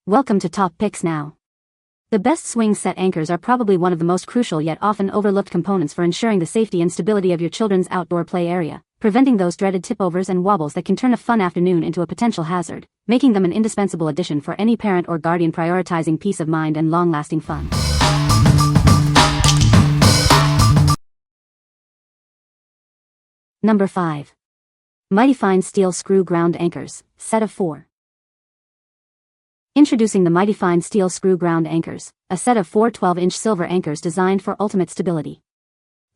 Welcome to Top Picks Now. The best swing set anchors are probably one of the most crucial yet often overlooked components for ensuring the safety and stability of your children's outdoor play area, preventing those dreaded tip-overs and wobbles that can turn a fun afternoon into a potential hazard, making them an indispensable addition for any parent or guardian prioritizing peace of mind and long-lasting fun. Number 5. MightyPhine Steel Screw Ground Anchors, set of 4. Introducing the MightyPhine Steel Screw Ground Anchors, a set of 4 12-inch silver anchors designed for ultimate stability.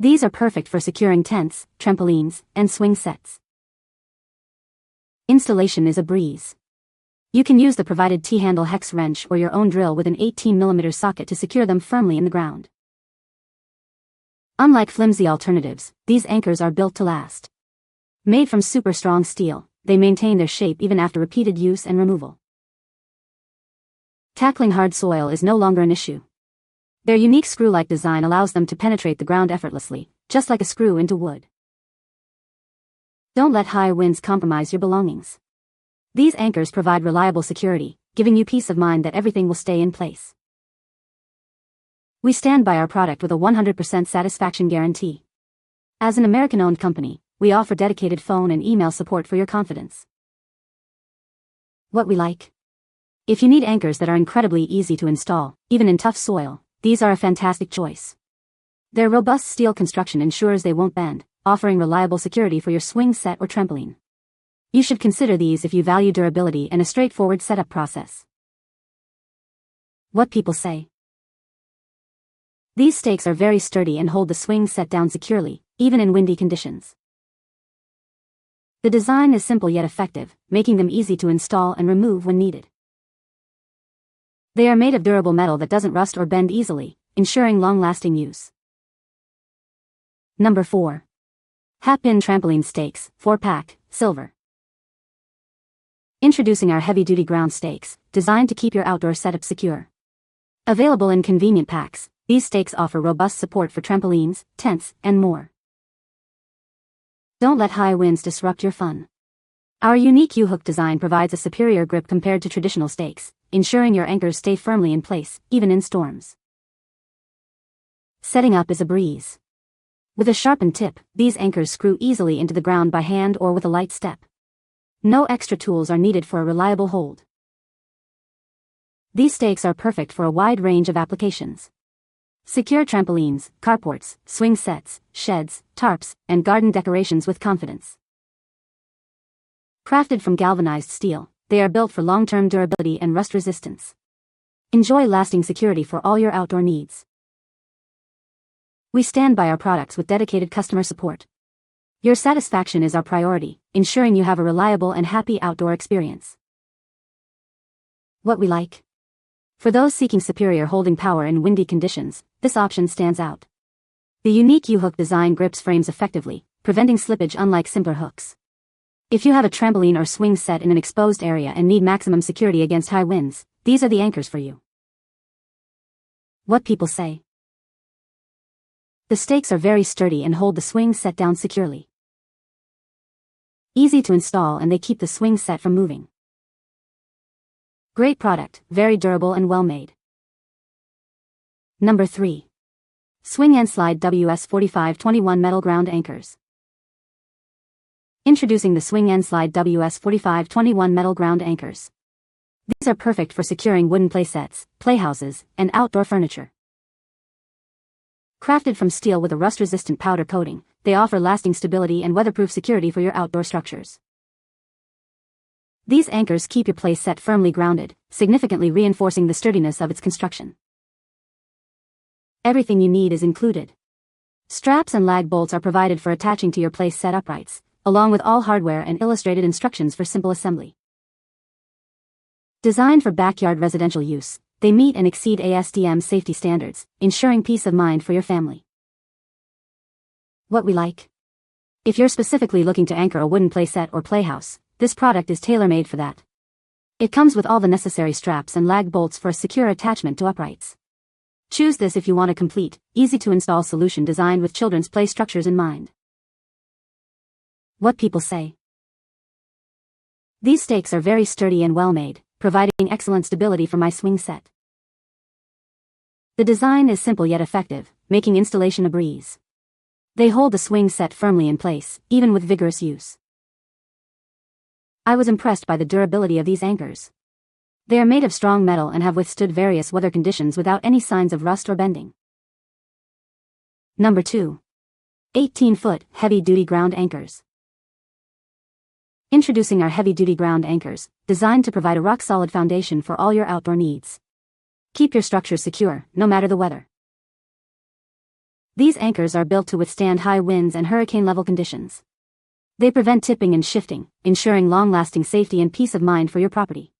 These are perfect for securing tents, trampolines, and swing sets. Installation is a breeze. You can use the provided T-handle hex wrench or your own drill with an 18mm socket to secure them firmly in the ground. Unlike flimsy alternatives, these anchors are built to last. Made from super strong steel, they maintain their shape even after repeated use and removal. Tackling hard soil is no longer an issue. Their unique screw-like design allows them to penetrate the ground effortlessly, just like a screw into wood. Don't let high winds compromise your belongings. These anchors provide reliable security, giving you peace of mind that everything will stay in place. We stand by our product with a 100% satisfaction guarantee. As an American-owned company, we offer dedicated phone and email support for your confidence. What we like? If you need anchors that are incredibly easy to install, even in tough soil, these are a fantastic choice. Their robust steel construction ensures they won't bend, offering reliable security for your swing set or trampoline. You should consider these if you value durability and a straightforward setup process. What people say. These stakes are very sturdy and hold the swing set down securely, even in windy conditions. The design is simple yet effective, making them easy to install and remove when needed. They are made of durable metal that doesn't rust or bend easily, ensuring long-lasting use. Number 4. Happin Trampoline Stakes, 4-pack, silver. Introducing our heavy-duty ground stakes, designed to keep your outdoor setup secure. Available in convenient packs, these stakes offer robust support for trampolines, tents, and more. Don't let high winds disrupt your fun. Our unique U-hook design provides a superior grip compared to traditional stakes, ensuring your anchors stay firmly in place, even in storms. Setting up is a breeze. With a sharpened tip, these anchors screw easily into the ground by hand or with a light step. No extra tools are needed for a reliable hold. These stakes are perfect for a wide range of applications. Secure trampolines, carports, swing sets, sheds, tarps, and garden decorations with confidence. Crafted from galvanized steel, they are built for long-term durability and rust resistance. Enjoy lasting security for all your outdoor needs. We stand by our products with dedicated customer support. Your satisfaction is our priority, ensuring you have a reliable and happy outdoor experience. What we like? For those seeking superior holding power in windy conditions, this option stands out. The unique U-hook design grips frames effectively, preventing slippage unlike simpler hooks. If you have a trampoline or swing set in an exposed area and need maximum security against high winds, these are the anchors for you. What people say. The stakes are very sturdy and hold the swing set down securely. Easy to install and they keep the swing set from moving. Great product, very durable and well made. Number 3. Swing and Slide WS4521 Metal Ground Anchors. Introducing the Swing and Slide WS4521 Metal Ground Anchors. These are perfect for securing wooden playsets, playhouses, and outdoor furniture. Crafted from steel with a rust-resistant powder coating, they offer lasting stability and weatherproof security for your outdoor structures. These anchors keep your place set firmly grounded, significantly reinforcing the sturdiness of its construction. Everything you need is included. Straps and lag bolts are provided for attaching to your place set uprights, along with all hardware and illustrated instructions for simple assembly. Designed for backyard residential use, they meet and exceed ASTM safety standards, ensuring peace of mind for your family. What we like? If you're specifically looking to anchor a wooden playset or playhouse, this product is tailor-made for that. It comes with all the necessary straps and lag bolts for a secure attachment to uprights. Choose this if you want a complete, easy-to-install solution designed with children's play structures in mind. What people say. These stakes are very sturdy and well made, providing excellent stability for my swing set. The design is simple yet effective, making installation a breeze. They hold the swing set firmly in place, even with vigorous use. I was impressed by the durability of these anchors. They are made of strong metal and have withstood various weather conditions without any signs of rust or bending. Number 2. 18-foot, heavy-duty ground anchors. Introducing our heavy-duty ground anchors, designed to provide a rock-solid foundation for all your outdoor needs. Keep your structure secure, no matter the weather. These anchors are built to withstand high winds and hurricane-level conditions. They prevent tipping and shifting, ensuring long-lasting safety and peace of mind for your property.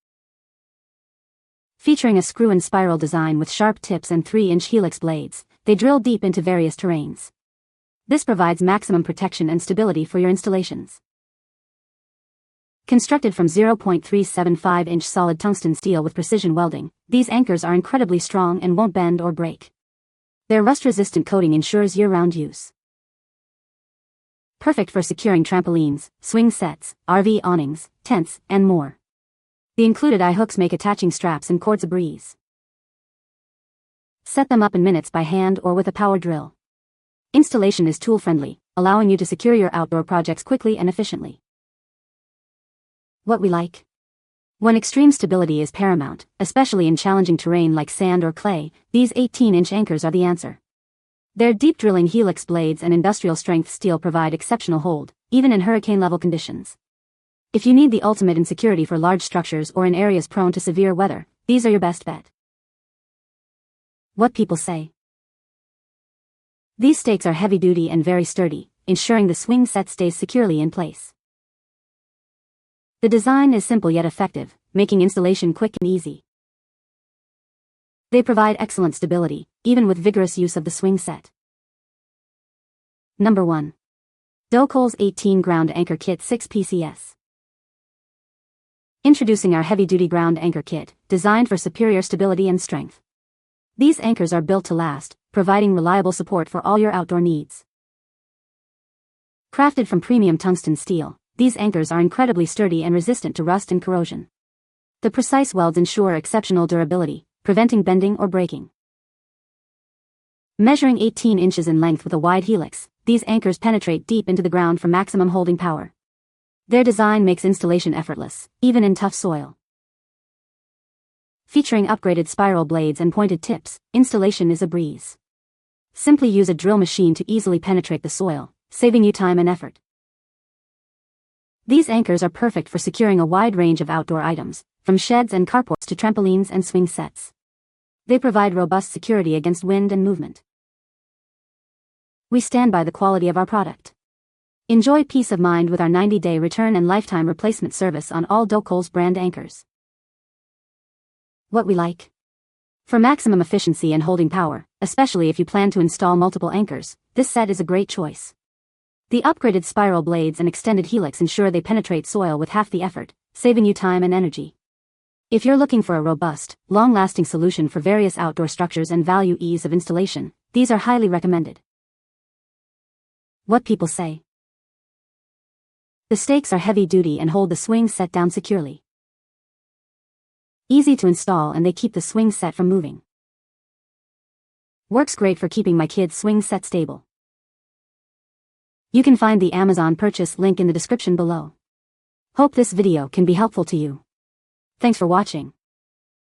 Featuring a screw and spiral design with sharp tips and 3-inch helix blades, they drill deep into various terrains. This provides maximum protection and stability for your installations. Constructed from 0.375-inch solid tungsten steel with precision welding, these anchors are incredibly strong and won't bend or break. Their rust-resistant coating ensures year-round use. Perfect for securing trampolines, swing sets, RV awnings, tents, and more. The included eye hooks make attaching straps and cords a breeze. Set them up in minutes by hand or with a power drill. Installation is tool-friendly, allowing you to secure your outdoor projects quickly and efficiently. What we like? When extreme stability is paramount, especially in challenging terrain like sand or clay, these 18-inch anchors are the answer. Their deep drilling helix blades and industrial-strength steel provide exceptional hold, even in hurricane-level conditions. If you need the ultimate in security for large structures or in areas prone to severe weather, these are your best bet. What people say. These stakes are heavy-duty and very sturdy, ensuring the swing set stays securely in place. The design is simple yet effective, making installation quick and easy. They provide excellent stability, even with vigorous use of the swing set. Number 1. DOKOLES 18 Ground Anchor Kit 6 PCS. Introducing our heavy-duty ground anchor kit, designed for superior stability and strength. These anchors are built to last, providing reliable support for all your outdoor needs. Crafted from premium tungsten steel, these anchors are incredibly sturdy and resistant to rust and corrosion. The precise welds ensure exceptional durability, preventing bending or breaking. Measuring 18 inches in length with a wide helix, these anchors penetrate deep into the ground for maximum holding power. Their design makes installation effortless, even in tough soil. Featuring upgraded spiral blades and pointed tips, installation is a breeze. Simply use a drill machine to easily penetrate the soil, saving you time and effort. These anchors are perfect for securing a wide range of outdoor items, from sheds and carports to trampolines and swing sets. They provide robust security against wind and movement. We stand by the quality of our product. Enjoy peace of mind with our 90-day return and lifetime replacement service on all DOKOLES brand anchors. What we like? For maximum efficiency and holding power, especially if you plan to install multiple anchors, this set is a great choice. The upgraded spiral blades and extended helix ensure they penetrate soil with half the effort, saving you time and energy. If you're looking for a robust, long-lasting solution for various outdoor structures and value ease of installation, these are highly recommended. What people say. The stakes are heavy-duty and hold the swing set down securely. Easy to install and they keep the swing set from moving. Works great for keeping my kids' swing set stable. You can find the Amazon purchase link in the description below. Hope this video can be helpful to you. Thanks for watching.